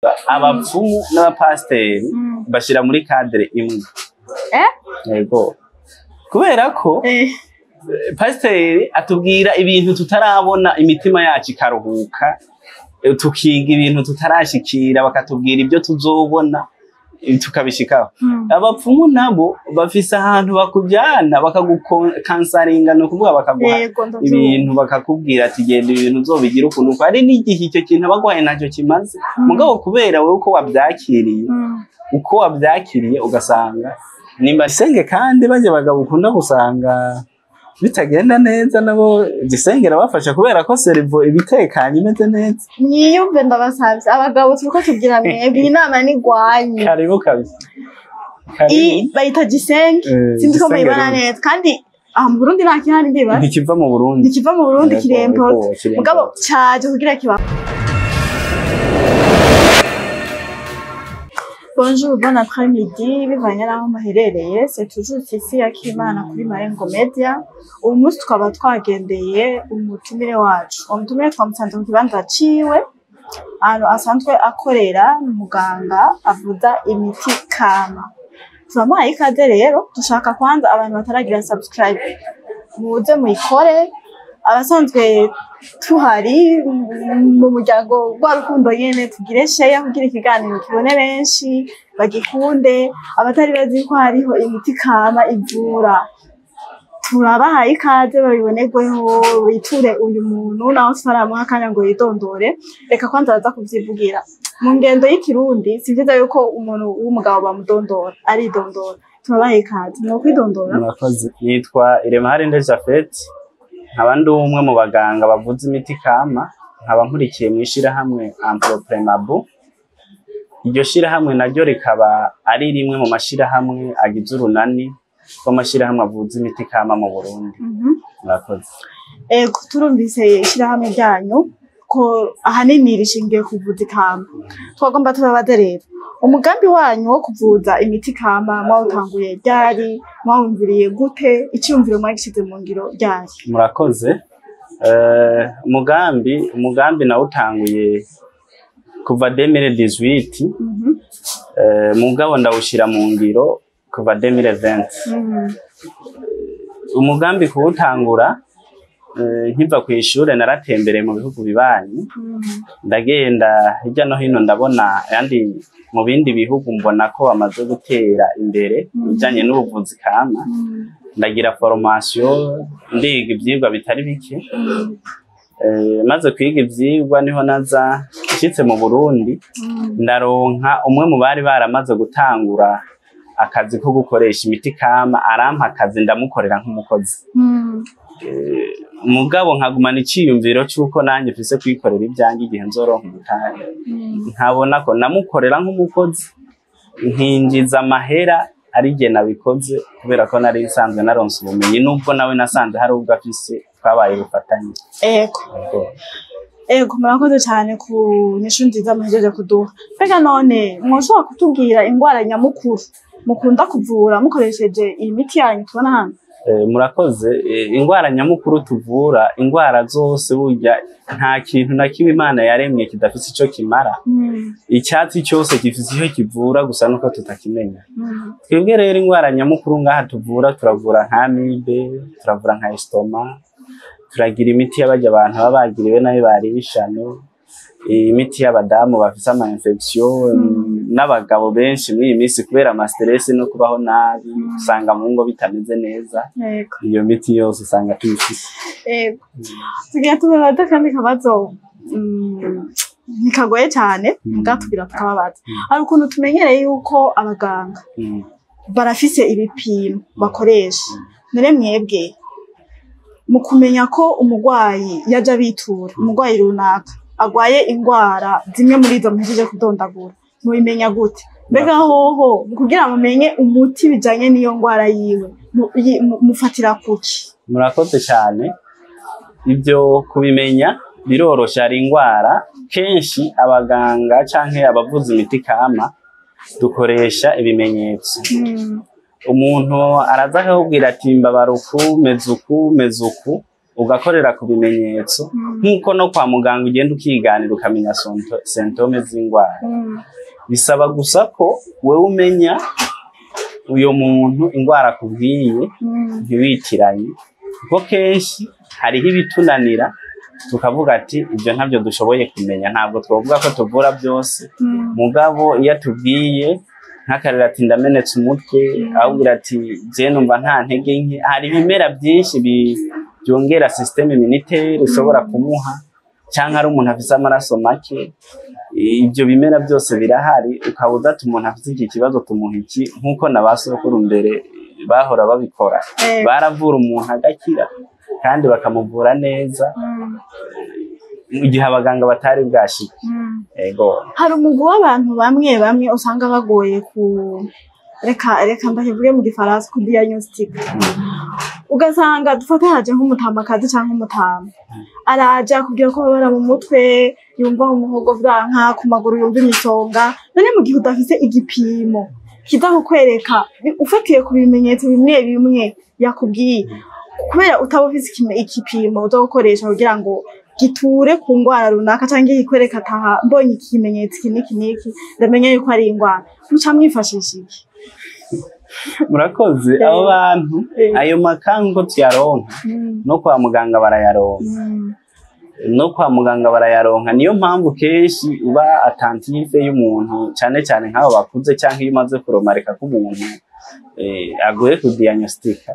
abapfumu n'abapasiteri bashira muri cadre imwe. Yego. Kubera ko pasiteri atubwira ibintu tutarabona, imitima yacu ikaruhuka, tukiga ibintu tutarashikira, bakatubwira ibyo tuzobona tukabishikaho. Abapfumu nabo bafise ahantu bakujyana bakagukansaringa, no kuvuga bakaguha ibintu, bakakubwira ati genda ibintu uzobigira ukuntu uko ari, n'igihe icyo kintu abagwaye ntacyo kimaze mugabo kubera wewe uko wabyakiriye ugasanga nimba senge. Kandi baje bagabo ukunda gusanga bitagenda neza, nabo gisengera bafasha kubera ko servo ibitekanye imeze neza. Niyumve ndabasavye abagabo turiko tugira mwebwe inama nigwanye. Karibu kabisa. Bayita gisenge, sinzi ko bayibana neza, kandi mu Burundi nta kihari ndiba. Ntikiva mu Burundi kirempo. Mugabo caje kugira kiba. Bonjour, bon après-midi, bivanye naho muherereye, c'est toujours ici Akimana kuri Marengo Media. Uyu munsi tukaba twagendeye umutumire wacu. Umutumire twamusanze mu kibanza ciwe, ahantu asanzwe akorera, umuganga avuza imiti kama. Turamuhaye ikaze rero, dushaka kwanza abantu bataragira subscribe muze muyikore, abasanzwe tuhari mu muryango wa Rukundo nyene tugire share kugira ikiganiro kibone benshi bagikunde, abatari bazi ko hariho imiti kama ivura. Turabahaye ikaze babibonerweho, biture uyu muntu naho twaramuha akanya ngo yidondore. Reka kwanza baza kuvyivugira. Mu ngendo y'ikirundi si vyiza yuko umuntu w'umugabo bamudondora aridondora. Turabahaye ikaze no kwidondora. Murakoze. Yitwa Iremharinde Japhet, nkaba ndi umwe mu baganga bavuza imiti kama, nkaba nkurikiye mu ishirahamwe Entreprenabo. Iryo shirahamwe naryo rikaba ari rimwe mu mashirahamwe agize urunani rw'amashirahamwe avuza imiti kama mu Burundi. Murakoze. Turumvise ishirahamwe ryanyu ko ahanini rishingiye kuvuza kama. Twagomba tubabaze rero umugambi wanyu wo kuvuza imiti kama mwawutanguye ryari, mwawumviriye gute, icyumviro mwagishize mu ngiro ryari? Murakoze. Umugambi nawutanguye kuva 2018, mugabo ndawushira mu ngiro kuva 2020. Umugambi kuwutangura nkiva ku ishure naratembereye mu bihugu bibanyi, ndagenda hirya no hino ndabona yandi mu bindi bihugu mbona ko bamaze gutera imbere bijanye n'ubuvuzi kama. Ndagira formation, ndiga ivyigwa bitari bike. Maze kwiga ivyigwa niho naza nshitse mu Burundi, ndaronka umwe mu bari baramaze gutangura akazi ko gukoresha imiti kama, arampa akazi ndamukorera nk'umukozi. Mugabo nkagumana iciyumviro cyuko nanjye mfise kwikorera ibyanjye igihe nzoronka ubutahe. Nkabona ko namukorera nk'umukozi, nkinjiza amahera ari je nabikoze, kubera ko nari nsanzwe naronse ubumenyi, nubwo nawe nasanze hari ubwo afise twabaye bufatanye. Murakoze cyane ku nyishu nziza muhejeje kuduha. Mbega none mwoshobora kutubwira ingwara nyamukuru mukunda kuvura mukoresheje iyi miti yanyu tubona hano? Murakoze. Ingwara nyamukuru tuvura, ingwara zose burya nta kintu na kimwe Imana yaremye kidafise ico kimara. Icyatsi cyose gifise ico kivura, gusa nuko tutakimenya. Twebwe rero ingwara nyamukuru ngaha tuvura, turavura nka amibe, turavura nka estoma, turagira imiti y'abarya abantu baba bagiriwe nabi barishano, imiti y'abadamu bafise ama infection, n'abagabo benshi muri iyi minsi kubera ama stress no kubaho nabi usanga mu ngo bitameze neza. Iyo miti yose usanga tuyifise. Tugiye tubabaza kandi kabazo nikagoye cyane, mugatugira tukababaza. Hari ukuntu tumenyereye yuko abaganga barafise ibipimo bakoresha. Nere mwebwe mu kumenya ko umugwayi yaje bitura, umugwayi runaka agwaye ingwara zimwe muri izo mpejeje kudondagura, mubimenya gute? Mbega hoho kugira mumenye umuti bijanye n'iyo ngwara yiwe mufatira kuki? Murakoze cyane. Ibyo kubimenya birorosha. Ari ingwara kenshi abaganga canke abavuza imiti kama dukoresha ibimenyetso. Umuntu araza akakubwira ati mbabara uku meze uku, ugakorera ku bimenyetso nk'uko no kwa muganga ugenda ukiganira ukamenya symptome z'indwara. Bisaba gusa ko wewe umenya uyo muntu indwara akubwiye ntiwitiranye, kuko kenshi hariho ibitunanira tukavuga ati ibyo ntabyo dushoboye kumenya, ntabwo twavuga ko tuvura byose. Mugabo iyo atubwiye nk'akarira ati ndamenetse umutwe, ahubwira ati je numva nta ntege nke, hari ibimera byinshi byongera systeme immunitaire ushobora kumuha, cyangwa ari umuntu afise amaraso make, ibyo bimera byose birahari. Ukabuza ati umuntu afite iki kibazo tumuha iki, nk'uko nabasokuru mbere bahora babikora, baravura umuntu agakira kandi bakamuvura neza mu gihe abaganga batari bwashika. Ego hari umugwi w'abantu bamwe bamwe usanga bagoye ku reka ndahivuge mu gifaransa ku diagnostic. Ugasanga dufate haje nk'umutamakazi cyangwa umutama, araja kugira ko babara mu mutwe, yumva mu muhogo vyanka, ku maguru yumva imisonga. None mu gihe udafise igipimo kiza kukwereka ufatiye ku bimenyetso bimwe bimwe yakubwiye, kubera utaba ufise igipimo uza gukoresha kugira ngo giture ku ndwara runaka cyangwa gikwereka ataha mbonye ikimenyetso kiniki ndamenye yuko ari indwara, muca mwifashisha iki? Murakoze. Abo bantu ayo makango tuyaronka no kwa muganga barayaronka, niyo mpamvu kenshi uba attentive y'umuntu, cyane cyane nk'abo bakuze cyangwa iyo umaze kuromareka k'umuntu agoye kudiagnostika,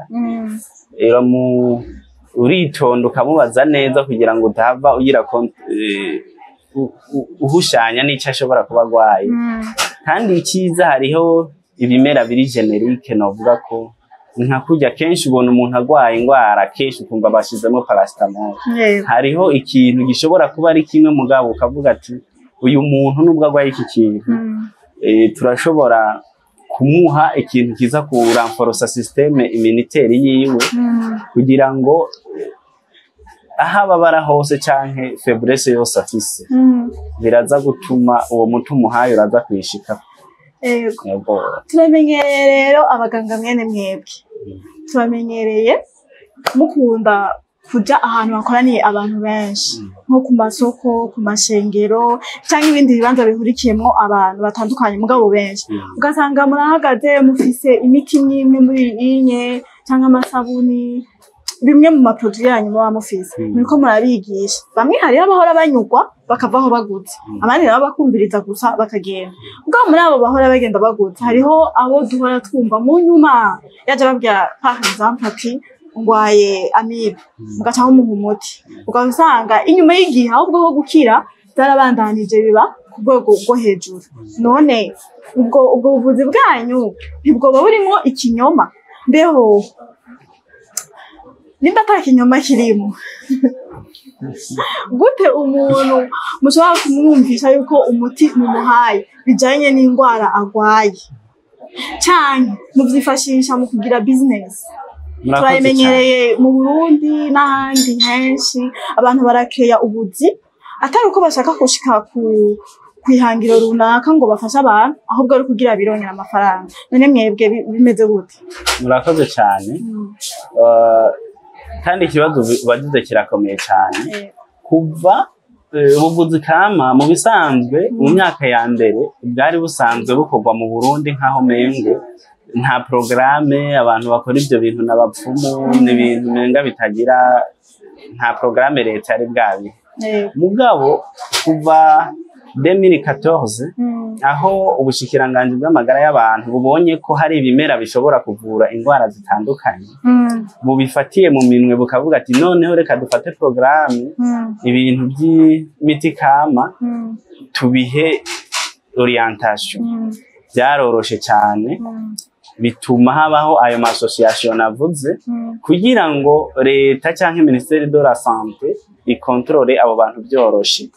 uritonda ukamubaza neza kugira ngo utava ugira uhushanya n'icyo ashobora kuba arwaye. Kandi icyiza hariho ibimera biri generique, novuga ko nka kurya kenshi ubona umuntu arwaye indwara kenshi ukumva bashizemo paracetamol. Hariho ikintu gishobora kuba ari kimwe mugabo ukavuga ati uyu muntu nubwo arwaye iki kintu turashobora kumuha ikintu kiza kuramforosa systeme immunitaire yiwe kugira ngo ahaba bara hose canke faiblesse yose afise biraza gutuma uwo mutu muhaye uraza kwishika. Turamenyereye rero abaganga mwene mwebwe, turamenyereye mukunda kuja ahantu hakoraniye abantu benshi, nko ku masoko, ku mashengero cyangwa ibindi bibanza bihurikiyemo abantu batandukanye mugabo benshi. Ugasanga murahagaze mufise imiti imwe muri inye cyangwa amasabuni, bimwe mu maproduit yanyu muba mufise, muriko murabigisha. Bamwe hari abahora banyugwa bakavaho bagutse, abandi nabo bakumviriza gusa bakagenda. Ubwo muri abo bahora bagenda bagutse hariho abo duhora twumva mu nyuma yaje babwira par exemple ati ngwaye amibe, mugaca nk'umuha umuti, ugasanga inyuma y'igihe ahubwo ho gukira byarabandanije biba ku rwego rwo hejuru. None ubwo buvuzi bwanyu ntibwoba burimo ikinyoma? Mbeho nimba ata kinyoma kirimo gute umuntu mushobora kumwumvisha yuko umuti mumuhaye bijanye n'indwara arwaye, cyane muvyifashisha mu kugira business? Turayimenyereye mu Burundi n'ahandi henshi, abantu barakeya ubuzi atari uko bashaka gushika kwihangiro runaka ngo bafashe abantu, ahubwo ari kugira birongera amafaranga. None mwebwe bimeze gute? Murakoze cyane. Kandi ikibazo bagize kirakomeye cyane. Kuva ubuvuzi kama mu bisanzwe mu myaka ya mbere bwari busanzwe bukorwa mu Burundi nkaho mengo nta programme abantu bakora ibyo bintu n'abapfumu n'ibintu menga bitagira, nta programme leta yari bwabi. Mugabo kuva 2014 aho ubushikiranganje bw'amagara y'abantu bubonye ko hari ibimera bishobora kuvura indwara zitandukanye, bubifatiye mu minwe bukavuga ati noneho reka dufate programme ibintu by'imiti kama tubihe orientation. Byaroroshe cyane, bituma habaho ayo association navuze kugira ngo leta cyangwa Ministère de la Santé ikontrole abo bantu byoroshe.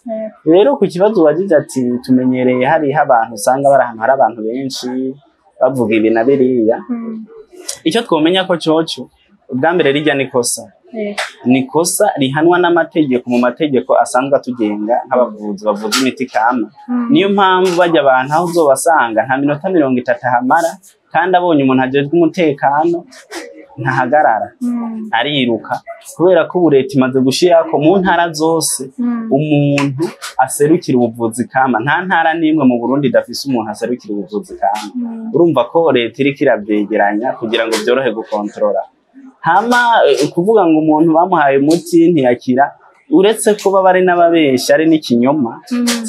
Rero ku kibazo wagize ati tumenyereye hari abantu usanga bari ahantu hari abantu benshi bavuga ibi na biriya, icyo twomenya ko cyoco ubwa mbere rijya nikosa rihanwa n'amategeko, mu mategeko asanzwe atugenga nk'abavuzi bavuza imiti kama. Niyo mpamvu bajya abantu aho uzobasanga nta minota 30 hamara, kandi abonye umuntu ajejwe umutekano ntahagarara ariruka kubera ko ubu leta imaze gushirako mu ntara zose umuntu aserukira ubuvuzi kama. Nta ntara n'imwe mu Burundi idafise umuntu aserukira ubuvuzi kama. Urumva ko leta iriko iravyegeranya kugira ngo vyorohe gukontorora. Hama kuvuga ngo umuntu bamuhaye umuti ntiyakira, uretse kuba bari n'ababeshi ari n'ikinyoma,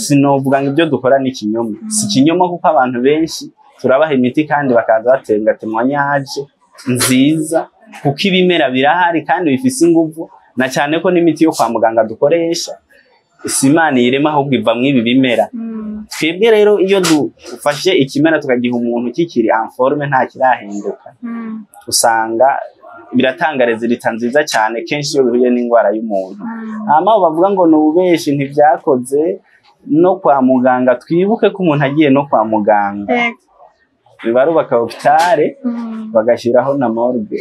sinovuga ngo ibyo dukora n'ikinyoma. Si ikinyoma kuko abantu benshi turabaha imiti kandi bakaza batenga témoignage nziza kuko ibimera birahari kandi bifise inguvu, na cyane ko n'imiti yo kwa muganga dukoresha Imana irema ahubwo iva mw'ibi bimera. Twebwe rero iyo dufashe ikimera tukagiha umuntu kikiri en forme nta kirahinduka, usanga biratanga resultat nziza cyane kenshi iyo bihuye n'indwara y'umuntu. Hama bavuga ngo n'ububeshi ntivyakoze no kwa muganga. Twibuke ko umuntu agiye no kwa muganga barubaka hopitale bagashiraho na morgue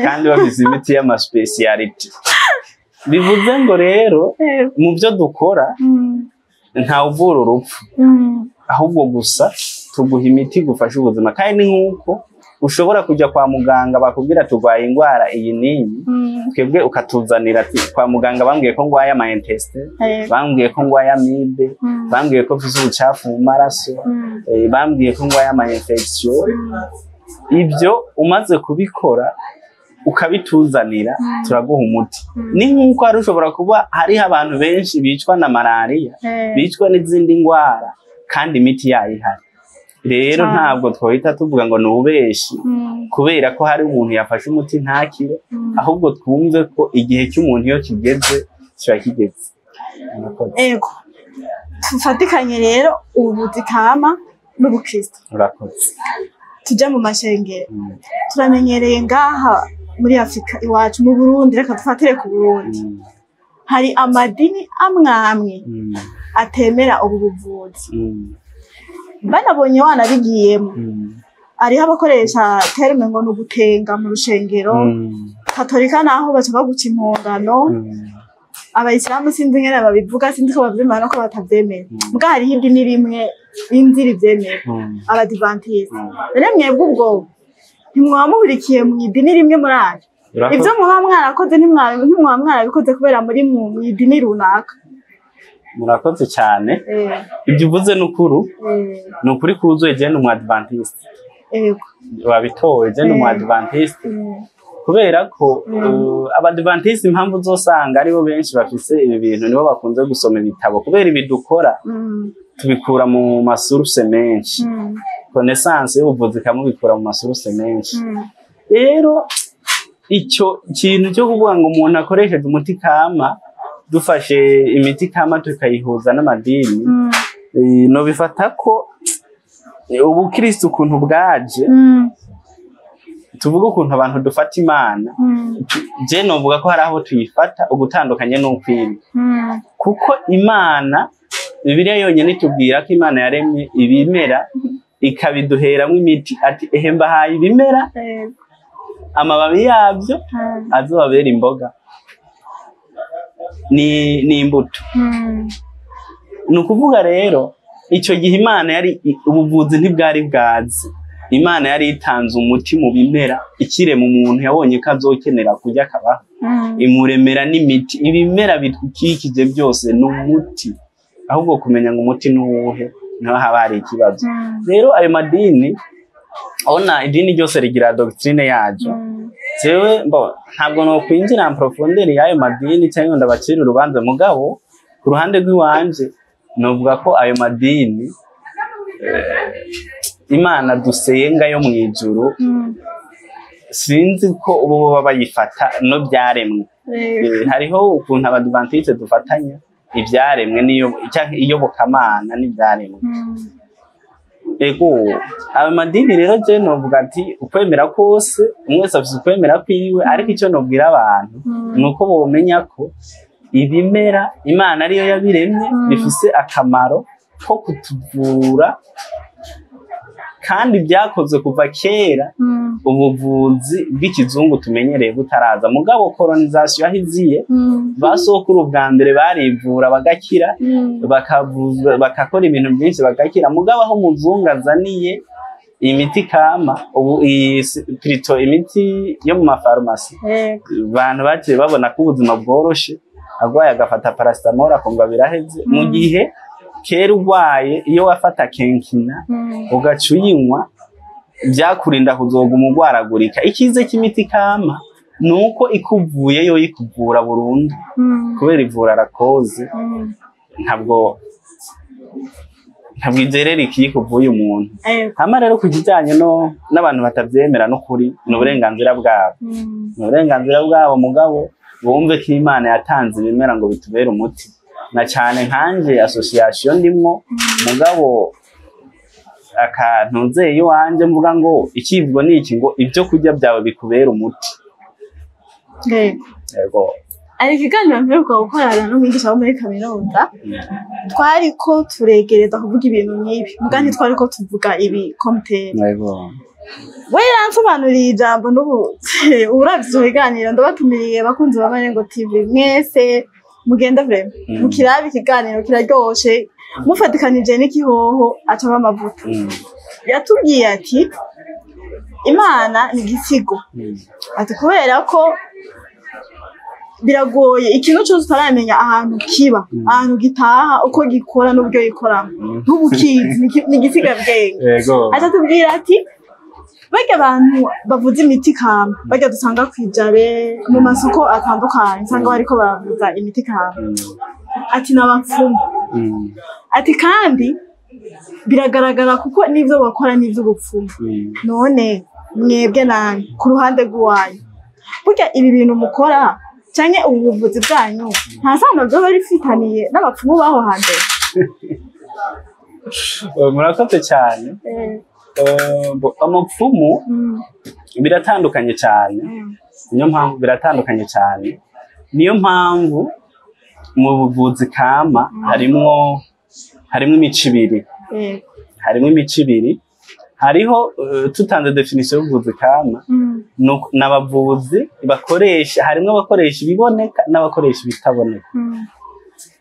kandi bafise imiti y'ama speciality. Bivuze ngo rero mu byo dukora nta uvura urupfu, ahubwo gusa tuguha imiti gufasha ubuzima. Kandi nk'uko ushobora kujya kwa muganga bakubwira turwaye indwara iyi n'iyi, twebwe ukatuzanira ati kwa muganga bambwiye ko ngwaye ama intestine, bambwiye ko ngwaye amibe, bambwiye ko mfise ubucafu mu maraso, bambwiye ko ngwaye ama infection. Ibyo umaze kubikora ukabituzanira turaguha umuti. Ni nk'uko hari ushobora kuba hariho abantu benshi bicwa na malaria, bicwa n'izindi ndwara kandi imiti yayihari. Rero ntabwo twohita tuvuga ngo nubeshi kubera ko hari umuntu yafashe umuti ntakire, ahubwo twumve ko igihe cy'umuntu iyo kigeze kiba kigeze. Ego tufatikanye rero ubuvuzi kama n'ubukristo. Urakoze. Tujya mu mashengero turamenyereye ngaha muri Afrika iwacu mu Burundi, reka dufatire ku Burundi. Hari amadini amwe atemera ubu buvuzi. Banabonye wanabigiyemo ariho abakoresha terme ngo n'ugutenga mu rushengero. Katolika naho baca baguca impongano, abayisilamu sinzi ngene babivuga, sinzi ko bavyemera no ko batavyemera. Mbwa hariho idini rimwe inzira ivyemera, abadivantiste. Rero mwebwe ubwo ntimwamubirikiye mu idini rimwe muri ayo. Ivyo muba mwarakoze ntimwaba mwarabikoze kubera muri mu idini runaka. Murakoze cyane. Ibyo uvuze n'ukuru, n'ukuri kuzuye je n'umu adventiste. Wabitowe je n'umu adventiste kubera ko abadventiste impamvu uzosanga aribo benshi bafise ibi bintu, nibo bakunze gusoma ibitabo kubera ibidukora tubikura mu masource menshi. Connaissance y'ubuvuzi kamubikura mu masource menshi. Rero icyo kintu cyo kuvuga ngo umuntu akoresheje umuti kama, dufashe imiti kama tukayihuza n'amadini, no bifata ko ubukristo ukuntu bwaje, tuvuga ukuntu abantu dufata Imana, je novuga ko hari aho tuyifata ugutandukanye n'ukwiri. Kuko Imana, Bibiliya yonyene itubwira ko Imana yaremye ibimera ikabiduheramwo imiti, ati ehe mbahaye ibimera amababi yabyo azobabera imboga ni imbuto. Ni ukuvuga rero icyo gihe Imana yari ubuvuzi ntibwari bwazi. Imana yari itanze umuti mu bimera, ikirema umuntu yabonye ko azokenera kurya akabaho, imuremera n'imiti. Ibimera bidukikije byose ni umuti, ahubwo kumenya ngo umuti n'uwuhe niho haba hari ikibazo. Rero ayo madini, ona idini ryose rigira doctrine yaryo. Jewe ntabwo no kwinjira en profondeur y'ayo madini cyangwa ndabacira urubanza, mugabo ku ruhande rw'iwanje novuga ko ayo madini Imana dusenga yo mu ijuru sinzi ko ubu baba bayifata no byaremwe. Hariho ukuntu abadventiste dufatanya ibyaremwe niyo cyangwa iyobokamana n'ibyaremwe. Ego ayo madini rero je novuga ati ukwemera kose umwese afite ukwemera kwiwe, ariko icyo nobwira abantu nuko bomenya ko ibimera Imana ariyo yabiremye, bifise akamaro ko kutuvura kandi byakoze kuva kera. Ubuvuzi bw'ikizungu tumenyereye butaraza, mugabo colonization yahiziye, basokuru bwa mbere barivura bagakira, bakakora ibintu byinshi bagakira. Mugabo aho umuzungu azaniye imiti kama ubu plutôt imiti yo mu mafarumasi abantu bagiye babona ko ubuzima bworoshe agwaye agafata paracetamol akumva biraheze mu gihe kera urwaye iyo wafata kenkina ugaca uyinywa byakurinda kuzoga umugwaragurika. Ikize cy'imiti kama nuko ikuvuyeyo ikuvura burundu kubera ivura rakoze ntabwo izerera ikikuvuye umuntu. Hama rero kujyanye n'abantu batavyemera no kuri n'uburenganzira bwabo n'uburenganzira bwabo mugabo bumve ko Imana yatanze ibimera ngo bitubere umuti na cyane nkanje association ndimwo mugabo akantuze iwanje mvuga ngo ikivugo ni iki ngo ibyo kurya byawe bikubera umuti. Yego ari ikiganiro mperuka gukorana n'umwigisha wo muri kaminuza twariko turegereza kuvuga ibintu nk'ibi muga ntitwariko tuvuga ibi komuteri. We yansobanuriye ijambo n'ubu uravye ibiganiro ndabatumiriye bakunzi ba Marengo TV mwese mugenda vrema mukirabe ikiganiro kiraryoshe mufatikanije n'ikihoho acaba amavuta. Yatubwiye ati Imana ni igisigo ati kubera ko biragoye ikintu cyose utaramenya ahantu kiba ahantu gitaha uko gikora n'uburyo gikoramo n'ubukizi ni igisiga bwenge. Atatubwira ati bajya abantu bavuza imiti kama bajya dusanga kwijabe mu masoko atandukanye usanga bariko bavuza imiti kama ati n'abapfumu ati kandi biragaragara kuko n'ivyo bakora n'ivy'ubupfumu. None mwebwe nani ku ruhande rw'uwanyu burya ibi bintu mukora canke ubu buvuzi bwanyu nta sano byo bari fitaniye n'abapfumu baho hambere? Murakoze cyane. Amapfumu biratandukanye cyane niyo mpamvu biratandukanye cyane niyo mpamvu mu buvuzi kama harimo imico ibiri hariho tutanze definition y'ubuvuzi kama n'abavuzi bakoresha harimo abakoresha ibiboneka n'abakoresha ibitaboneka.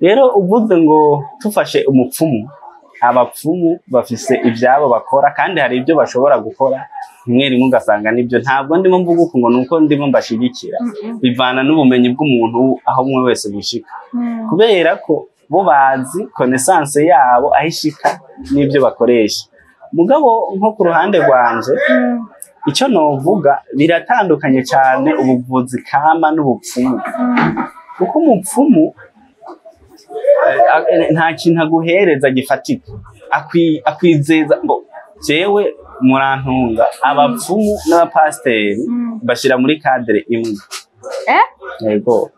Rero uvuze ngo tufashe umupfumu abapfumu bafise ibyabo bakora kandi hari ibyo bashobora gukora rimwe rimwe ugasanga nibyo ntabwo ndimo mvuga uko ngo nuko ndimo mbashigikira bivana n'ubumenyi bw'umuntu aho umwe wese bishika kubera ko bo bazi connaissance yabo ahishika n'ibyo bakoresha. Mugabo nko ku ruhande rwanje icyo novuga biratandukanye cyane ubuvuzi kama n'ubupfumu kuko umupfumu nta kintu aguhereza gifatika akwizeza ngo jewe murantunga. Abapfumu n'abapasteri bashira muri cadre imwe. Yego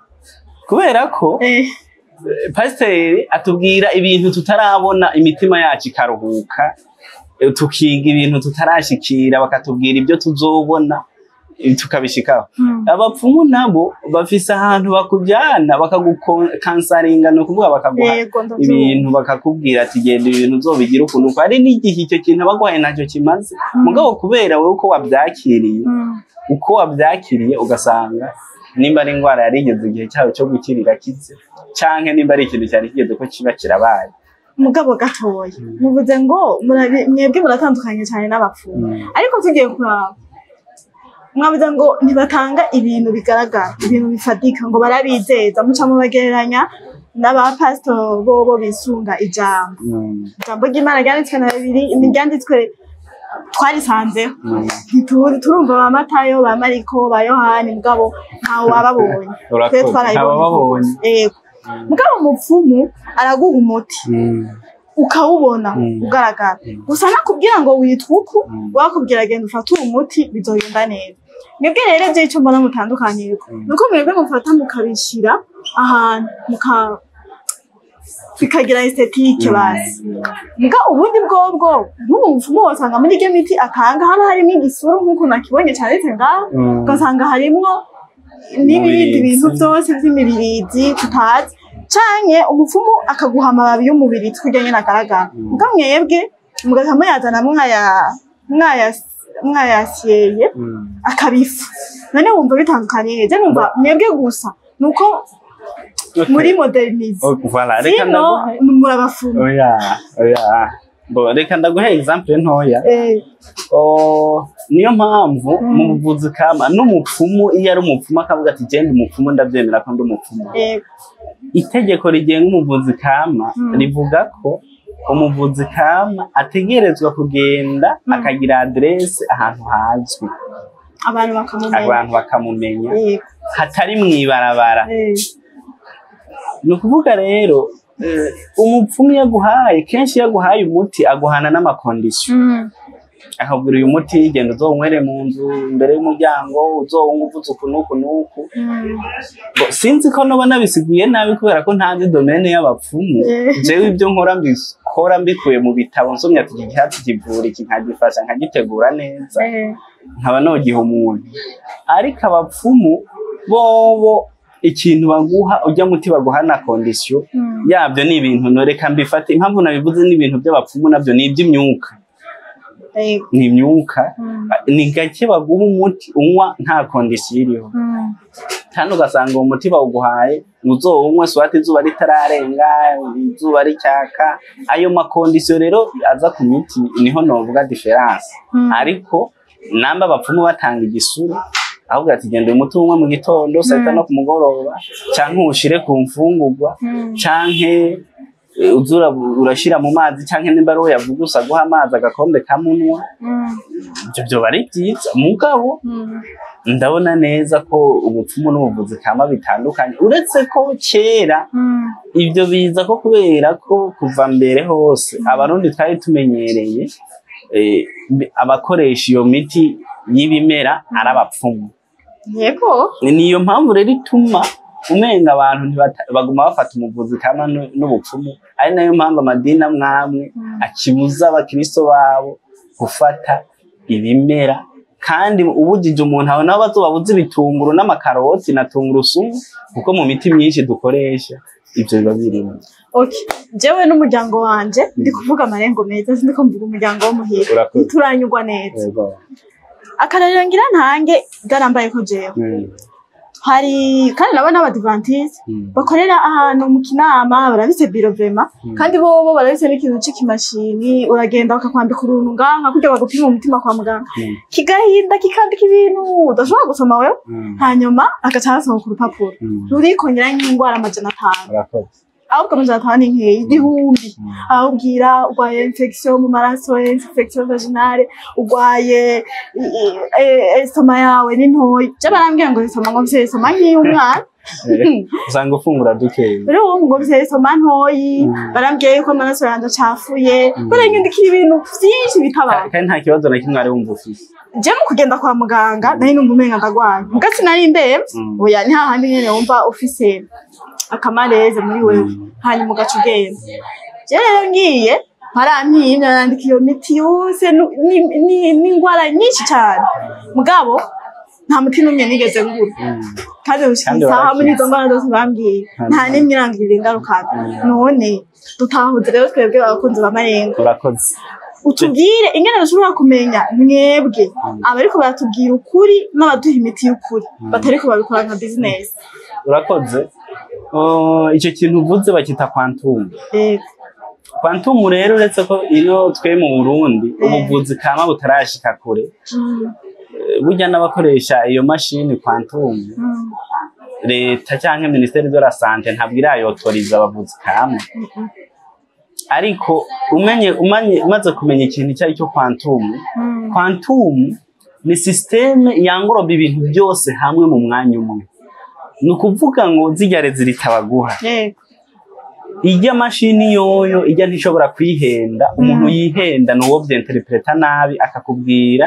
kubera ko pasteri atubwira ibintu tutarabona imitima yacu ikaruhuka tukiga ibintu tutarashikira bakatubwira ibyo tuzobona tukabishikaho. Abapfumu nabo bafise ahantu bakujyana bakagukansaringa no kuvuga bakaguha ibintu bakakubwira ati genda ibintu uzobigira ukuntu uko ari n'igihe icyo kintu abagwaye ntacyo kimaze mugabo kubera wowe uko wabyakiriye ugasanga nimba ari indwara yarigeze igihe cyawe cyo gukirira kize canke nimba ari ikintu cyari kigeze ko kiba kirabaye. Mugabo gatoya muvuze ngo mwebwe muratandukanye cyane n'abapfumu ariko tugiye kuraba mwavuze ngo ntibatanga ibintu bigaragara ibintu bifatika ngo barabizeza muca mubagereranya n'abapastor bo bisunga ijambo ry'Imana ryanditswe na Bibiliya imiryanditswe twarisanzeho ntituzi turumva ba Matayo ba Mariko ba Yohani mugabo ntawe wababonye twe twarayibonye. Mugabo umupfumu araguha umuti ukawubona ugaragara gusa nakubwira ngo witwa uku wakubwira genda ufate uwo muti bizogenda neza. Mwebwe rero je icyo mbona mutandukanye nuko mwebwe mufata mukabishira ahantu bikagira esthétique basi muga ubundi bwobwo n'umupfumu wasanga muri iyo miti atanga hano harimo igisuru nk'uko nakibonye cyane ngaho ugasanga harimo n'ibindi bintu byose by'imibirizi tutazi canke umupfumu akaguha amababi y'umubiri twujyanye nagaragara muga mwebwe mugakama yazana mwayasyeye akabifu none wumva bitandukanye je numva mwebwe gusa nuko muri modernize voilà reka murabafumu. Oya Bo reka ndaguhe example ntoya. Niyo mpamvu mu buvuzi kama n'umupfumu iyo ari umupfumu akavuga ati je ndi umupfumu ndavyemera ko ndi umupfumu. Itegeko rigenga umuvuzi kama rivuga ko umuvuzi kama ategerezwa kugenda akagira adresse ahantu hazwi abantu bakamumenya hatari mwibarabara. Nukuvuga rero umupfumu yaguhaye kenshi yaguhaye umuti aguhana n'amakondisiyo akabwira uyu muti genda uzonywere mu nzu imbere y'umuryango uzowunywa uvuze uku n'uku n'uku. Sinzi ko noba nabisiguye nabi kubera ko ntazi domene y'abapfumu. Jewe ibyo nkora mbikuye mu bitabo nsomye ati iki gihatsi kivura iki nkagifasha nkagitegura neza nkaba nogiha umuntu. Ariko abapfumu bobo ikintu baguha ujya muti baguha na kondisiyo yabyo ni ibintu noreka mbifate impamvu nabivuze ni ibintu by'abapfumu nabyo ni iby'imyuka. Ni imyuka ni gake baguha umuti unywa nta kondisiyo iriho kandi ugasanga uwo muti bawuguhaye uzowunywa swati izuba ritararenga izuba ricyaka. Ayo makondisiyo rero aza ku miti niho novuga diferanse. Ariko namba abapfumu batanga igisuru ahubwo ati genda umuti unywa mu gitondo saa sita no ku mugoroba canke uwushire ku mfungurwa canke uzura urashira mu mazi canke nimba ari yavugusa guha amazi agakombe kamunwa. Ibyo byo bari byiza mugabo ndabona neza ko ubupfumu n'ubuvuzi kama bitandukanye uretse ko kera ibyo biza ko kubera ko kuva mbere hose abarundi twari tumenyereye abakoresha iyo miti y'ibimera ari abapfumu. Yego niyo mpamvu rero ituma umenga abantu baguma bafata umuvuzi kama n'ubupfumu. Ari nayo mpamvu amadini amwamwe akibuza abakristo babo gufata ibimera kandi ubujije umuntu aho nabo bazobabuza ibitunguru n'amakaroti na tungurusumu kuko mu miti myinshi dukoresha ibyo biba birimo. Jewe n'umuryango wanje ndi kuvuga amarengo meza sindi ko mvuga umuryango wo muhira turanyugwa neza. Akarariro ngira ntange garambaye ko jewe hari kandi nabona abadivantiste bakorera ahantu mu Kinama barabise biro vrema kandi bo barabise n'ikintu c'ikimashini uragenda bakakwambika uruntu ngaha kugira bagupima umutima kwa muganga kigahinda kikandika ibintu udashobora gusoma wewe hanyuma agacansoma ku rupapuro rurikongera nk'ingwara 500 ahubwo muzatana nk'eye igihumbi ahubwira urwaye infection mu maraso infection vaginale urwaye estoma yawe n'intoyi barambwira ngo estoma ngo vyesoma nk'iy'umwana usanga ufungura dukeyi rero ngo vyesoma ntoyi barambwiye ko amaraso yanje acafuye baranyandikira ibintu vyinshi bitabaho kandi nta kibazo na kimwe ari wumva ufise. Je mu kugenda kwa muganga nari numva umenga ndagwaye mugasi nari ndemvye oya ni hahandi nyene wumva ufise akamareze muri wewe hanyuma ugaca ugenda. Je rero ngiye barampimye nandika iyo miti yose n'ingwara nyinshi cyane mugabo nta muti n'umwe nigeze ngura kandi ushyisaha muri izo ngwara zose bambwiye nta n'imwe irangirira ingaruka. None dutahuze rero twebwe abakunzi b'amarengo urakoze utubwire ingene dushobora kumenya mwebwe abariko baratubwira ukuri n'abaduha imiti y'ukuri batariko babikora nka business. Urakoze icyo kintu uvuze bakita quantum. Quantum rero uretse ko ino twe mu Burundi ubuvuzi kama butarashika kure burya n'abakoresha iyo mashini quantum leta cyangwa ministeri de la santé ntabwo irayotoriza abavuzi kama. Ariko umaze kumenya ikintu cyari cyo quantum ni systeme yangoroba ibintu byose hamwe mu mwanya umwe. Nukuvuga ngo zigare ziritabaguha ijya mashini yoyo ijya ntishobora kwihenda. Umuntu yihenda no wo byinterpreta nabi akakubwira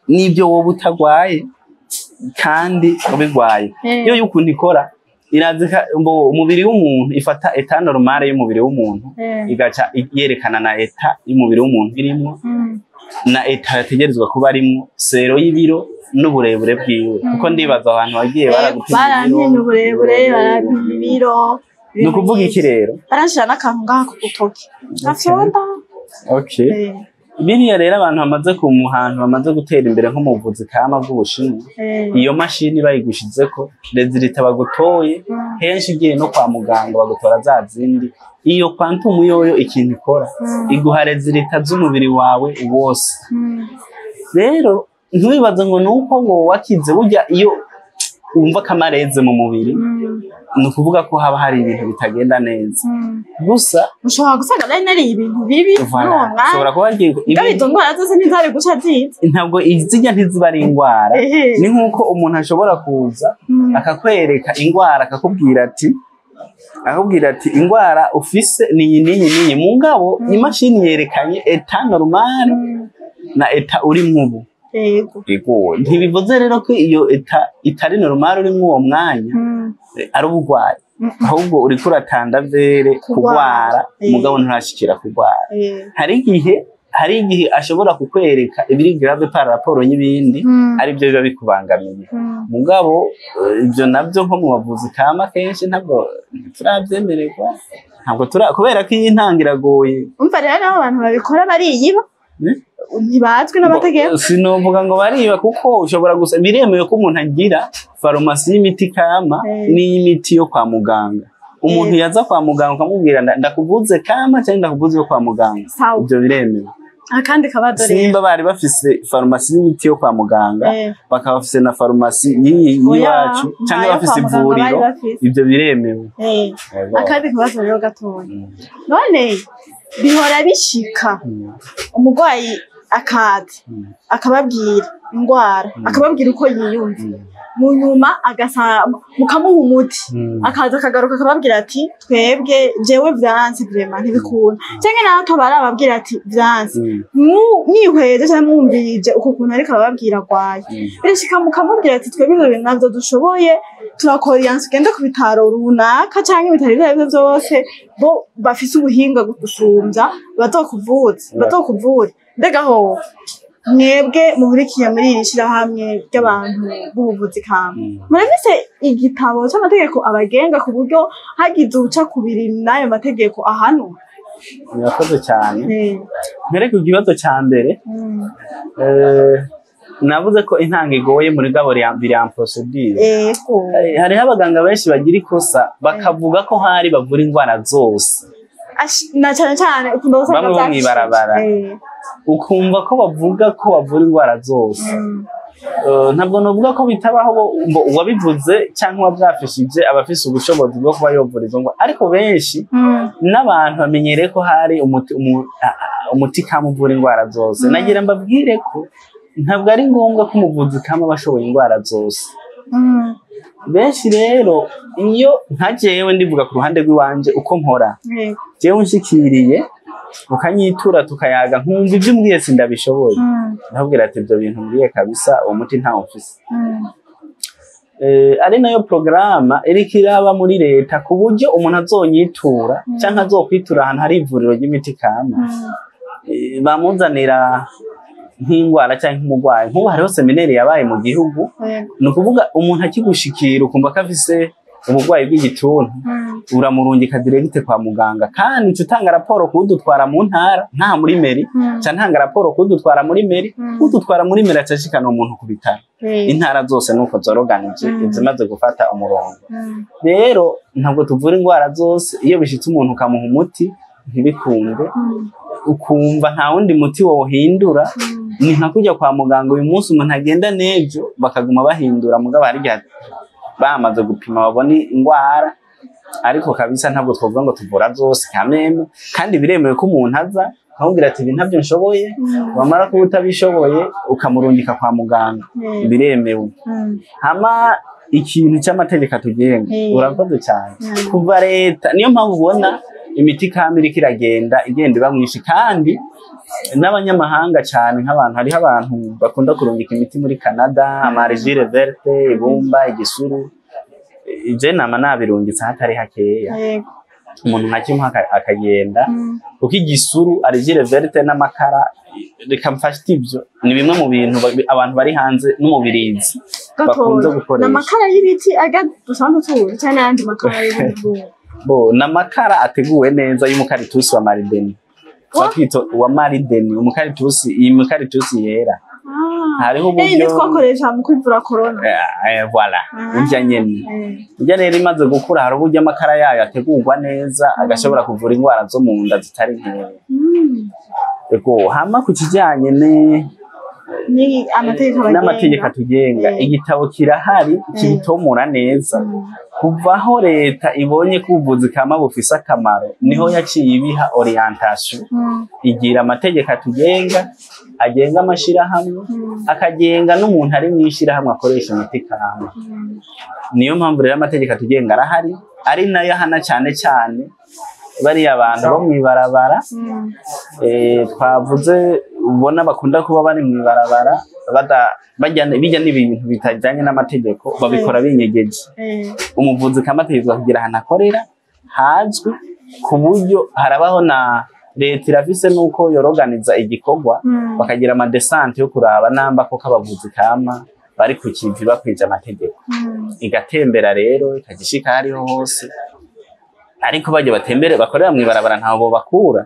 nibyo wowe utagwaye kandi ubigwaye. Iyo yukundi ikora irazika umubiri w'umuntu ifata eta normale y'umubiri w'umuntu igaca yerekana na eta y'umubiri w'umuntu irimo na eta yategerezwa kuba arimo sero y'ibiro n'uburebure bwiwe kuko ndibaza abantu bagiye baragupima uburebure barapima ibiro. Nukuvuga iki rero barashira n'akantu ngaha ku gutoki afyonda biriya rero abantu bamaze ku muhantu bamaze gutera imbere nko mu buvuzi kama bw'Ubushinwa iyo mashini bayigushizeko resultat bagutoye henshi ugiye no kwa muganga bagutora za zindi iyo quantum yoyo ikintu ikora iguha resultat z'umubiri wawe wose rero ntubibaze ngo nuko ngo wakize burya iyo wumva kamareze mu mubiri ni ukuvuga ko haba hari ibintu bitagenda neza gusa ushobora gusanga nari ibintu bibi ushobora kuba izo ndwara zose ntizari guca zitse ntabwo izijya ntiziba ari indwara ni nk'uko umuntu ashobora kuza akakwereka indwara akakubwira ati indwara ufise niyi mugabo imashini yerekanye eta normal na eta urimwo ubu yego ntibivuze rero ko iyo eta itari normal urimwo uwo mwanya ari ubugwayi ahubwo uriko uratanda vere kugwara umugabo nturashikira kugwara hari igihe ashobora kukwereka ibiri grave par rapport y'ibindi ari byo biba bikubangamiye mugabo ibyo nabyo nko mu bavuzi kama kenshi ntabwo turavyemererwa ntabwo kubera ko iyi ntangira goye umva rero n'abo bantu babikora bariyiba ntibazwi n'amategeko sinovuga ngo bariba kuko ushobora gusa biremewe ko umuntu agira farumasi y'imiti kama n'iy'imiti yo kwa muganga umuntu yaza kwa muganga ukamubwira ndakuvuze kama cyangwa ndakuvuze yo kwa muganga ibyo biremewe akandi kabadore simba bari bafise farumasi y'imiti yo kwa muganga bakaba bafise na farumasi y'iwacu cyangwa bafise ivuriro ibyo biremewe akandi kabadore rero gatoya none bihora bishika umurwayi akaza akababwira indwara akababwira uko yiyumva mu nyuma mukamuha umuti akaza akagaruka akababwira ati twebwe jewe vyanse vraiment ntibikunda cyangwa naho barababwira ati vyanse mwihweze cyangwa mwumvirije uko kuntu ariko ababwira gwaye birashika mukamubwira ati twebwe ibyo bintu navyo dushoboye turakora iyansi ugende ku bitaro runaka cyangwa ibitaro ibyo aribyo byose bo bafise ubuhinga gusumbya batokuvura mbega ho mwebwe muhurikiye muri iri shirahamwe ry'abantu b'ubuvuzi kama murafise igitabo cy'amategeko abagenga ku buryo hagize uca kubiri n'ayo mategeko ahanwa murakoze cyane mbere ku kibazo cya mbere navuze ko intanga igoye muri gabo ya procedure hariho abaganga benshi bagira ikosa bakavuga ko hari bavura indwara zose na cyane cyane ukunda gusanga bamwe mwibarabara ukumva ko bavuga ko bavura indwara zose ntabwo novuga ko bitabaho ngo uwabivuze cyangwa wabyafishije abafise ubushobozi bwo kuba yovura izo ndwara ariko benshi n'abantu bamenyereye ko hari umuti kama uvura indwara zose nagira mbabwire ko ntabwo ari ngombwa ko umuvuzi kama bashoboye indwara zose benshi rero iyo nka jewe ndivuga ku ruhande rw'iwanje uko nkora jewe nshikiriye ukanyitura tukayaga nkumva ibyo umbwiye sindabishoboye ndabwira ati ibyo bintu mbwiye kabisa uwo muti ntawo mfise ari nayo programa iriko iraba muri leta ku buryo umuntu azonyitura cyangwa azokwitura ahantu hari ivuriro ry'imiti kama bamuzanira nk'indwara cyangwa nk'umurwayi nk'ubu hariho seminari yabaye mu gihugu ni ukuvuga umuntu akigushikira ukumva ko afise uburwayi bw'igituntu uramurungika direct kwa muganga kandi utanga raporo kudutwara mu ntara nta muri meri cyangwa ntanga raporo kudutwara muri meri kudutwara muri meri acashikana umuntu ku bitaro intara zose nuko zoroganije zimaze gufata umurongo rero ntabwo tuvura indwara zose iyo bishitse umuntu ukamuha umuti ntibikunde ukumva nta wundi muti wohindura ni nka kujya kwa muganga uyu munsi umuntu agenda n'ejo bakaguma bahindura mugabo hari igihe bamaze gupima babone indwara ariko kabisa ntabwo twavuga ngo tuvura zose kameme kandi biremewe ko umuntu aza akubwira ati ibi ntabyo nshoboye wamara kuba utabishoboye ukamurungika kwa muganga biremewe hama ikintu cy'amategeko atugenga urakoze cyane kuva leta niyo mpamvu ubona imiti kama iriko igenda iba mwinshi kandi n'abanyamahanga cyane nk'abantu hariho abantu bakunda kurungika imiti muri Canada amarigire verte ibumba igisuru je nama nabirungitse hatari hakeya umuntu nka kimwe akagenda kuko igisuru arigire verte n'amakara reka mfashite ibyo ni bimwe mu bintu abantu bari hanze n'umubirizi bakunze gukoresha n'amakara y'ibiti aga dusanzwe tuzi cyane n'andi makara y'ibiti bo n'amakara ateguwe neza y'umukaritusi wa marideni twakito wa Marideni umukaritusi iyi mukaritusi yera hariho uburyo twakoresha mu kwivura corona voilà urya nyene urya rero imaze gukura hari uburyo amakara yayo ategurwa neza agashobora kuvura indwara zo mu nda zitari nkeya ego hama ku kijyanye ni amategeko atugenga igitabo kirahari kibitomora neza kuvaho leta ibonye ko ubuvuzi kama bufise akamaro niho yaciye ibiha orientation igira amategeko atugenga agenga amashirahamwe akagenga n'umuntu ari mwishirahamwe akoresha imiti kama niyo mpamvu rero amategeko atugenga arahari ari nayo hana cyane cyane bariya abantu bo mwibarabara twavuze ubona bakunda kuba bari mwibarabara bijya n'ibintu bitajyanye n'amategeko babikora binyegeje umuvuzi kamategeko kugira ahantu akorera hazwi ku buryo harabaho na leta irafise nuko yoroganiza igikorwa bakagira amadesante yo kuraba namba ko kabavuzi kama bari ku kivi bakwije amategeko igatembera rero ikagishika hariho hose ariko bajye batembere bakorera mwibarabara ntaho bakura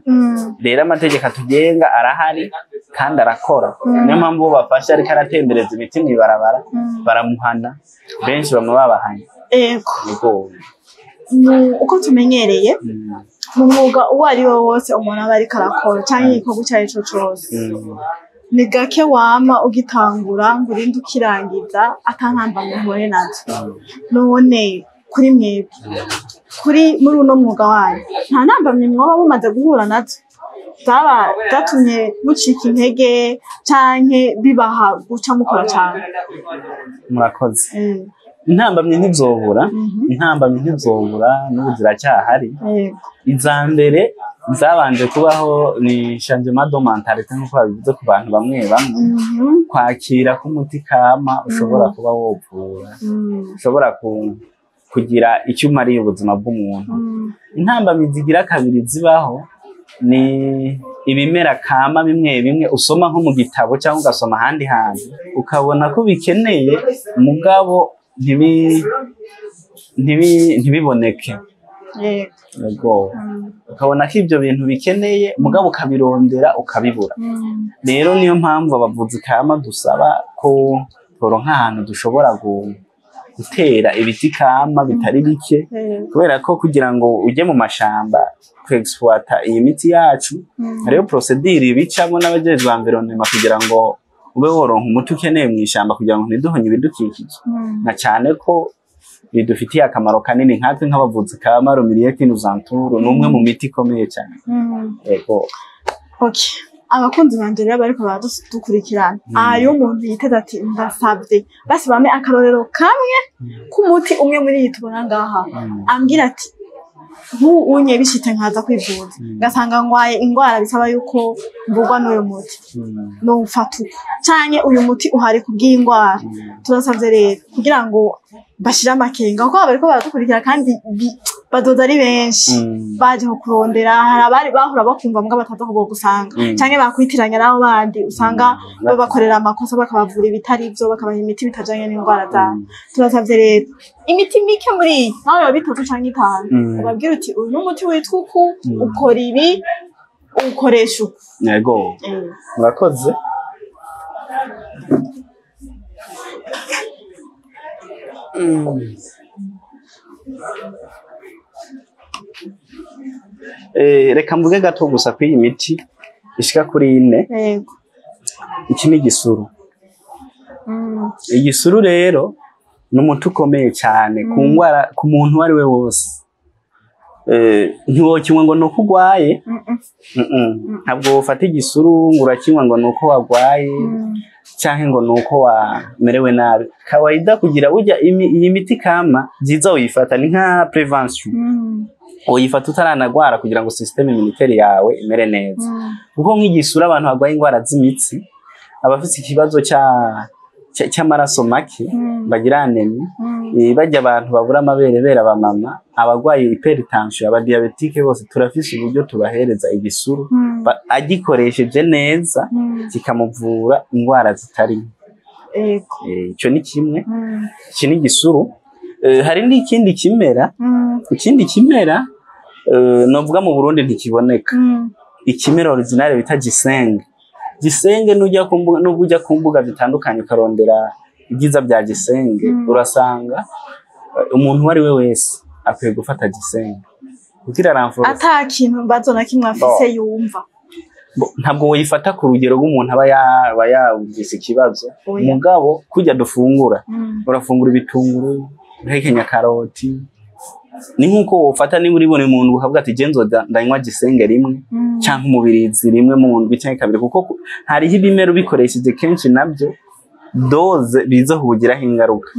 rero amategeko atugenga arahari kandi arakora niyo mpamvu bafasha ariko aratembereza imiti mwibarabara baramuhana benshi bamwe babahanye ego uko tumenyereye mu mwuga uwo ari wo wose umuntu aba ariko arakora cyangwa igikorwa icyo ari cyo cyose ni gake wama ugitangura ngo urinde ukirangiza atankambamye muhure nazo none kuri mwebwe muri uno mwuga wanyu nta ntambamye mwoba mumaze guhura nazo zatumye mucika intege canke bibaha guca mukora cyane murakoze intambamye ntizobura n'ubu ziracyahari iza mbere zabanje kubaho ni changement de mentalité nk'uko babivuze ku bantu bamwe bamwe kwakira ko umuti kama ushobora kuba wopfura ushobora kugira icyo umariye ubuzima bw'umuntu intambamyi zigira kabiri zibaho ni ibimera kama bimwe bimwe usoma nko mu gitabo cyangwa ugasoma ahandi hantu ukabona ko bikeneye mugabo ntibiboneke yego ukabona ko ibyo bintu bikeneye mugabo ukabirondera ukabibura rero niyo mpamvu abavuzi kama dusaba ko turonka ahantu dushobora gutera ibiti kama bitari bike kubera ko kugira ngo ujye mu mashamba kwexploita iyi miti yacu hariyo procedure bicamo n'abajejwe environnement kugira ngo ube woronka umuti ukeneye mu ishamba kugira ngo ntiduhonye ibidukikije na cyane ko bidufitiye akamaro kanini nkatwe nk'abavuzi kama Romilier Kinuzanturu n'umwe mu miti ikomeye cyane yego abakunzi banje rero bariko baradukurikirana ayo umuntu yiteze ati ndasabye basi bame akarorero kamwe k'umuti umwe muri iyi tubona ngaha ambwira ati unye bishite nkaza kwivuza ngasanga ngwaye indwara bisaba yuko mvugwa n'uyu muti no ufatuka canke uyu muti uhari kubw'indwara turasavye rero kugira ngo bashira amakenga kuko bariko baradukurikira kandi badoda ari benshi baje kurondera hari abari bahura bakumva mbwa bataza kubo gusanga canke bakwitiranya naho bandi usanga babakorera amakosa bakabavura ibitari byo bakabaha imiti bitajanye n'indwara zabo turasavye rero imiti mike muri naho bitatu canke itanu babwira uti uyu n'umuti witwa uku ukora ibi ukoresha uku yego murakoze reka mvuge gato gusa kuri iyi miti ishika kuri 4 iki ni igisuru igisuru rero n'umuti ukomeye cyane ku ngwara ku muntu uwo ari we wose ntiwokinywa ngo nuko ugwaye ntabwo ufata igisuru ngo urakinywa ngo nuko wagwaye cyangwa ngo nuko wamerewe nabi kawaida kugira ujya iyi miti kama byiza uyifata ni nka prevention uyifata utaranagwara kugira ngo system immunitaire yawe imere neza kuko nk'igisura abantu bagwaye indwara z'imitsi abafite ikibazo cy'amaraso make bagira anemia bajya abantu babura amabere bera abamama abagwaye hypertension abadiabetike bose turafise uburyo tubahereza igisuru agikoresheje neza kikamuvura indwara zitari ico ni kimwe iki ni igisuru hari n'ikindi kimera novuga mu Burundi ntikiboneka ikimera original bita gisenge. Gisenge nujya ku mbuga zitandukanye ukarondera ibyiza bya gisenge, urasanga umuntu wari we wese akwiye gufata gisenge kugira aramfora ata kintu mbazo na kimwe afise yumva. Ntabwo wifata ku rugero rw'umuntu aba yumvise ikibazo. Umugabo kujya dufungura, urafungura ibitunguru, urahekenya karoti, ni nkuko wofata niba uri bone umuntu ukavuga ati genzo ndanywa gisenge rimwe cyangwa umubirizi rimwe mu ndwi cyangwa kabiri, kuko hariho ibimera bikoresheje kenshi nabyo doze biza kugiraho ingaruka.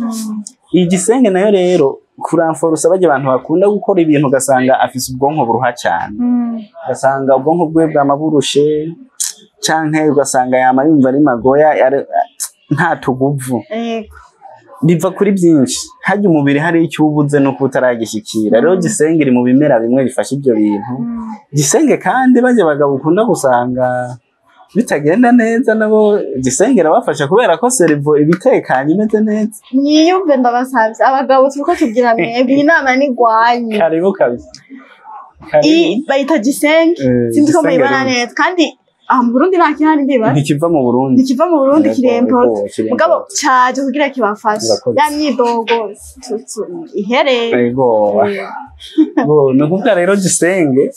Iyi gisenge nayo rero kuramforosa bajya abantu bakunda gukora ibintu ugasanga afise ubwonko buruha cyane, ugasanga ubwonko bwe bwamaburushe canke ugasanga yama yumva ari magoya nta tuguvu. Biva kuri byinshi, hajya umubiri hari icyo ubuze no kutaragishikira. Rero gisenge iri mu bimera bimwe bifasha ibyo bintu. Gisenge kandi bajya bagabo ukunda gusanga bitagenda neza, nabo gisenge rabafasha kubera ko servo ibitekanye imeze neza. Niyumve ndabasavye abagabo turiko tugira mwebwe inama ni gwanye. Karibu kabisa. Bayita gisenge, sinzi ko bayibona neza kandi mu Burundi nta kihari ndiba. Ntikiva mu Burundi. Ntikiva mu Burundi kirempo. Mugabo caje kugira kibafasha. Ya myidogo ihere. Ego. No kuvuga rero gisenge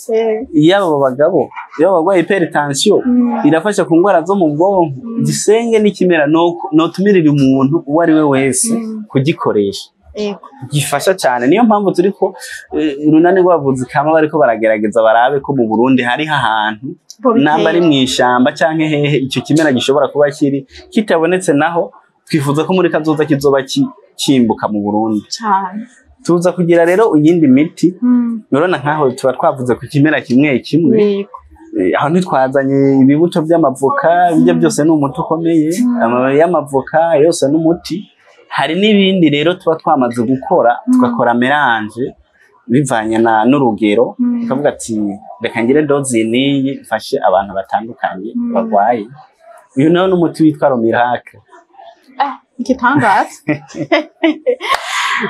yabo bagabo iyo bagwaye hypertension irafasha ku ngwara zo mu bwonko. Gisenge ni kimera no tumirira umuntu uwo ari we wese kugikoresha. Gifasha cyane, niyo mpamvu turiko runane rwavuze kama bariko baragerageza barabe ko mu Burundi hari ahantu namba ari mwishamba canke hehe icyo kimera gishobora kuba kiri kitabonetse, naho twifuza ko muri kazoza kizoba kimbuka mu Burundi cyane. Tuza kugira rero iyindi miti, urabona nkaho tuba twavuze ku kimera kimwe kimwe. Aho ntitwazanye ibibuto by'amavoka, ibyo byose ni umuti ukomeye, amababi y'amavoka yose ni umuti. Hari n'ibindi rero tuba twamaze gukora, tugakora melange bivanye n'urugero, tukavuga ati reka ngire doze niyi ifashe abantu batandukanye bagwaye. Uyu nawo n'umuti witwa Romiracle. Igitangaza.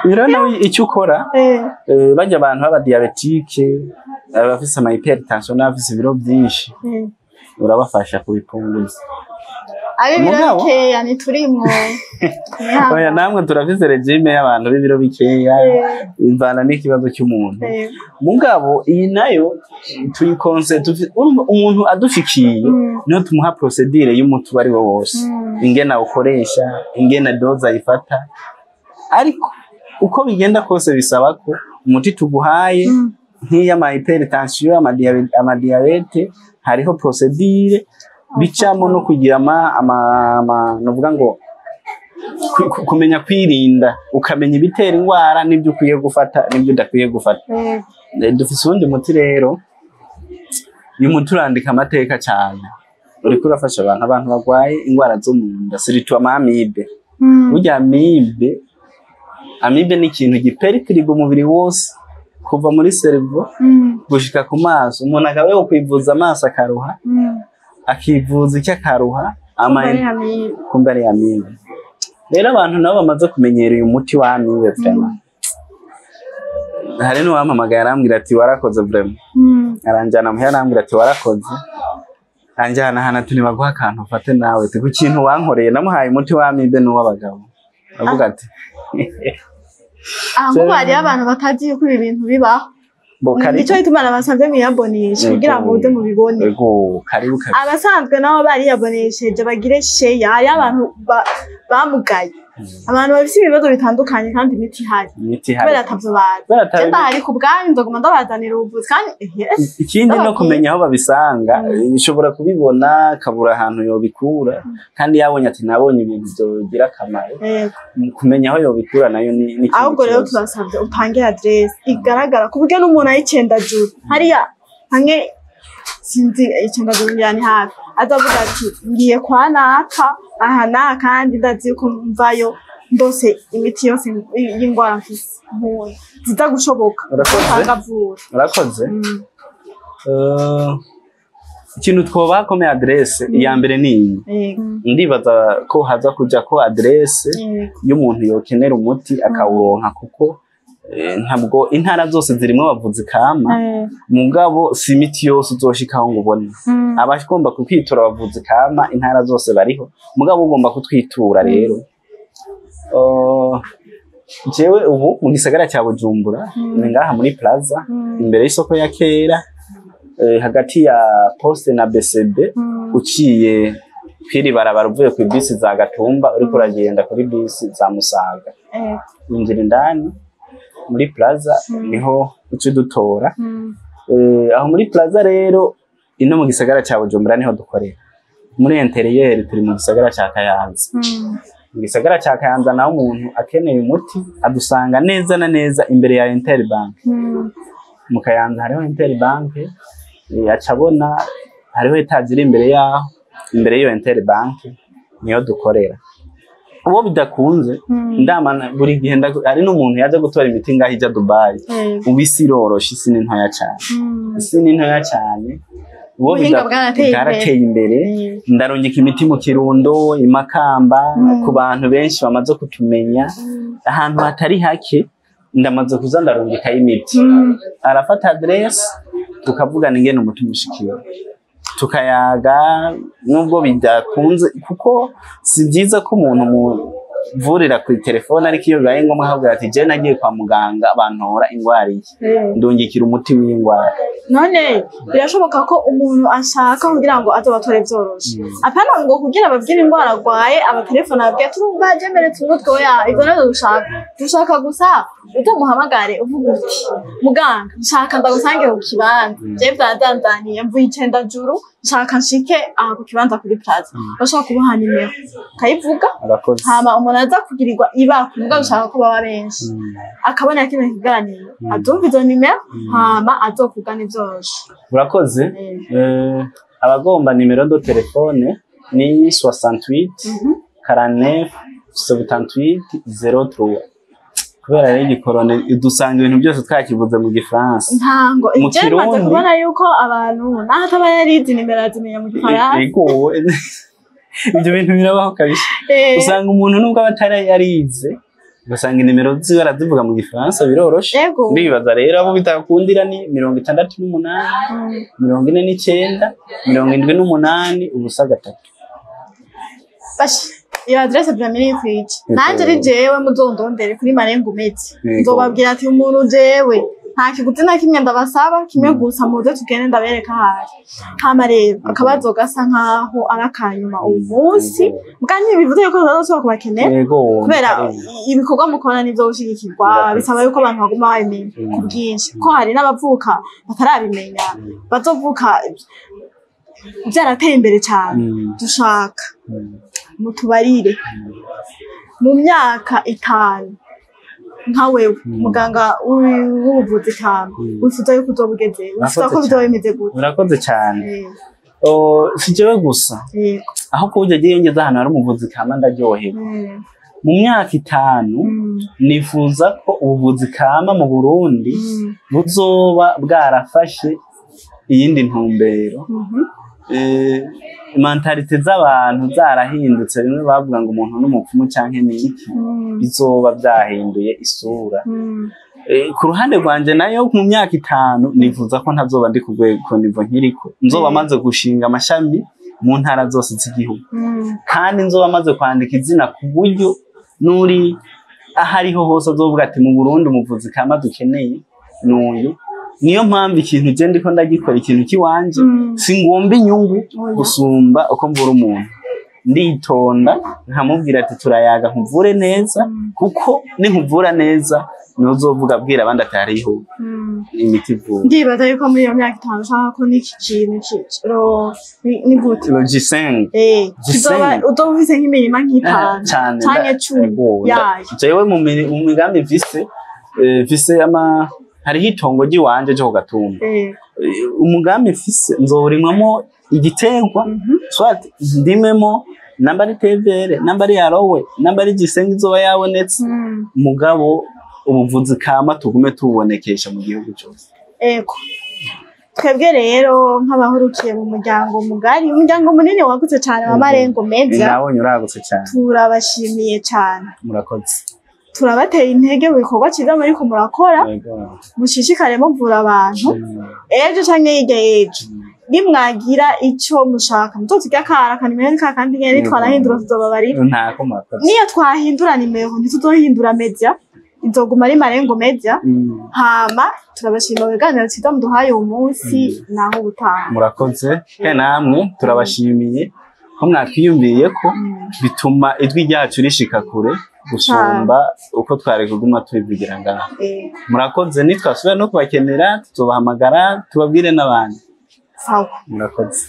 Rero nawe icyo ukora, bajya abantu baba diabetike, abafise ama hypertension n'abafise ibiro byinshi, urabafasha kubipunguza. Ari biro bikeya ntiturimwo. Oya namwe turafise regime y'abantu b'ibiro bikeya, imvana n'ikibazo cy'umuntu. Mugabo iyi nayo tuyikonse umuntu adushikiye niho tumuha procedure y'umuti wari wo wose, ingena ukoresha, ingena doza ifata. Ariko uko bigenda kose bisaba ko umuti tuguhaye nk'iyama hypertension, ama diabete, hariho procedure bicamo no kugira novuga ngo kumenya kwirinda, ukamenya ibitera indwara n'ibyo ukwiye gufata n'ibyo udakwiye gufata. Dufise undi muti rero, uyu muti urandika amateka cyane, uriko urafasha abantu bagwaye indwara zo mu nda, siritu amibe. Burya amibe ni ikintu giperitiriga umubiri wose kuva muri cerveau gushika ku maso. Umuntu akaba yo kwivuza amaso akaruha, akivuza icyo akaruha, kumbe ari amibe. Rero abantu nabo bamaze kumenyera uyu muti wa amibe vraiment. Hari n'uwampamagaye arambwira ati warakoze vraiment. Aranjana muhera arambwira ati warakoze. Anjana hana tuni baguha akantu ufate nawe ku kintu wankoreye, namuhaye umuti wa amibe n'uw'abagabo. Avuga ati aho bari abantu batazi yuko ibi bintu bibaho. Nicyo gituma nabasanze mwiyabonesha kugira ngo ude mubibone. Karibu. Abasanzwe nabo bari yabonesheje bagire share, hari abantu bamugaye, abantu bafite ibibazo bitandukanye kandi imiti ihari. Kubera atavyo bazi. Cyenda hari ku bwanyu ndaguma ndabazanira ubuvuzi kandi ikindi no kumenya aho babisanga, bishobora kubibona kabura ahantu yobikura, kandi yabonye ati nabonye ibintu byogira akamaro. Kumenya aho yobikura nayo ni ahubwo rero turasabye utange adresse igaragara ku buryo n'umuntu ayicendajuru hariya hamwe sinzi icendajuru yani hafi azavuga ati ngiye kwa naka aha na kandi ndazi ko mvayo ndose imiti yose y'ingwara mfise ziza gushoboka. Urakoze. Ikintu twoba komeye adresse iya mbere ni ndibaza ko haza kuja ko adresse y'umuntu yokenera umuti akawuronka, kuko ntabwo intara zose zirimo abavuzi kama mugabo si imiti yose uzoshikaho ngo ubone abagomba kukwitura abavuzi kama intara zose bariho mugabo ugomba kutwitura rero jewe ubu mu gisagara cya Bujumbura ni ngaha muri Plaza imbere y'isoko ya kera hagati ya Poste na BCB uciye kwiri barabara uvuye ku bisi za Gatumba uriko uragenda kuri bisi za Musaga injira indani muri Plaza niho uci dutora aho muri Plaza rero ino mu gisagara cya Bujumbura niho dukorera muri interieur turi mu gisagara cya Kayanza mu gisagara cya Kayanza naho umuntu akeneye umuti adusanga neza na neza imbere ya Interbank mu Kayanza hariho Interbank acabona hariho etaje iri imbere yaho imbere y'iyo Interbank niyo dukorera uwo bidakunze ndamana buri gihe ari n'umuntu yaje gutora imiti ngaho ija Dubai ubisi roroshe isi ni ntoya cyane isi ni ntoya cyane uwo bwarateye imbere ndarongeka imiti mu Kirundo imakamba ku bantu benshi bamaze kutumenya ahantu hatari hake ndamaze kuza ndarongeka imiti arafata adresse tukavugana ingene umuti mushikiye tukayaga nubwo bidakunze kuko si byiza ko umuntu muvurira ku telefone ariko iyo bibaye ngombwa ahabwa ati je nagiye kwa muganga bantora ingwara iki ndongekira umuti w'ingwara none birashoboka ko umuntu ashaka kugira ngo azobatore vyoroshe apana ngo kugira ababwira ingwara arwaye abatelefone ababwiye turumva jemeretse umutwe oya ivyo navyo dushaka gusa utamuhamagare uvuga uti muganga nshaka ndagusange ku kibanza je vyadanzaniye mvuye 9 juru nshaka nshike aha ku kibanza kuri Plaza bashaka kubaha nimero kayivuga hama umuntu aza kugirirwa ibakuvuga ushaka ko baba benshi akabona kino kiganiro adumva izo nimero hama azokugana ivyoshe urakoze abagomba nimero do telefone ni 68 49 78 03 kubera rero igikorone dusanga ibintu byose twakivuze mu Gifaransa ntango je maze kubona yuko abantu naho ataba yarizi nimero azimenya mu Gifaransa ibyo bintu birabaho kabisa usanga umuntu nubwo abatari yarize ugasanga inimero ziwe arazivuga mu Gifaransa biroroshe ndibaza rero abo bitakundira ni 68 49 78 ubusa 3 bashi iyo adresse byamiri kwiki nanje ari jewe muzondondere kuri Marengo Medi nzobabwira ati umuntu jewe nta kiguzi na kimwe ndabasaba kimwe gusa muze tugende ndabereka hari hama rero akabazo gasa nkaho arakanyuma umunsi mugani bivuze ko bazosoba kubakenera kubera ibikorwa mukora nivyo ushigikirwa bisaba yuko abantu baguma babimenya ku bwinshi ko hari n'abavuka batarabimenya bazovuka byarateye imbere cyane dushaka mutubarire mu myaka 5 nka wewe muganga w'ubuvuzi kama ufuza yuko uzobugeze ufuza ko bizobemeze gute urakoze cyane sijewe gusa aho kuje giye ngeze ahantu hari umuvuzi kama ndaryohewe mu myaka 5 nifuza ko ubuvuzi kama mu Burundi buzoba bwarafashe iyindi ntumbero mentalite z'abantu zarahindutse bimwe bavuga ngo umuntu n'umupfumu canke niki bizoba byahinduye isura ku ruhande rwanje nayo mu myaka 5 nifuza ko ntazoba ndi kugweko nivo nkiriko nzoba maze gushinga amashami mu ntara zose z'igihugu kandi nzoba maze kwandika izina ku buryo nuri ahariho hose azovuga ati mu Burundi umuvuzi kama dukeneye n'uyu niyo mpamvu ikintu je ndiko ndagikora ikintu kiwanje singomba inyungu gusumba uko mvura umuntu nditonda nkamubwira ati turayaga nkuvure neza kuko ninkuvura neza nuzovuga bwira abandi atariho imiti ivura ndibaza yuko muri iyo myaka 5 ushaka ko n'iki kintu ni gute logiseng udovise nk'imirima nk'itanu canke 10 yayo jewe mu migambi vise hariho itongo ry'iwanje cyo Gatumba umugambi mfise nzorimwamo igiterwa swat ndimemo namba ari tevere namba ari yarowe namba ari gisenga izoba yabonetse mugabo ubuvuzi kama tugume tubonekesha mu gihugu cyose twebwe rero nk'abahurukiye mu muryango mugari umuryango munini wagutse cyane wa Marengo Media nawe nyuragutse cyane turabashimiye cyane murakoze turabateye intege mu bikorwa cyiza muri ko murakora mushishikare muvura abantu ejo canke hirya y'ejo nimwagira ico mushaka muzoziga akara kanimero kandi nyene twarahindura tuzobabarira niyo twahindura nimero ntituzohindura media izoguma ari Marengo Media hama turabashima ibiganiro cyiza muduhaye uyu munsi naho ubutaha murakoze namwe turabashimiye ko mwatwiyumviye ko bituma ijwi ryacu rishika kure gusumba uko twari kuguma tubivugira ngaha murakoze nitwasubira no kubakenera tuzobahamagara tubabwire n'abandi sawa murakoze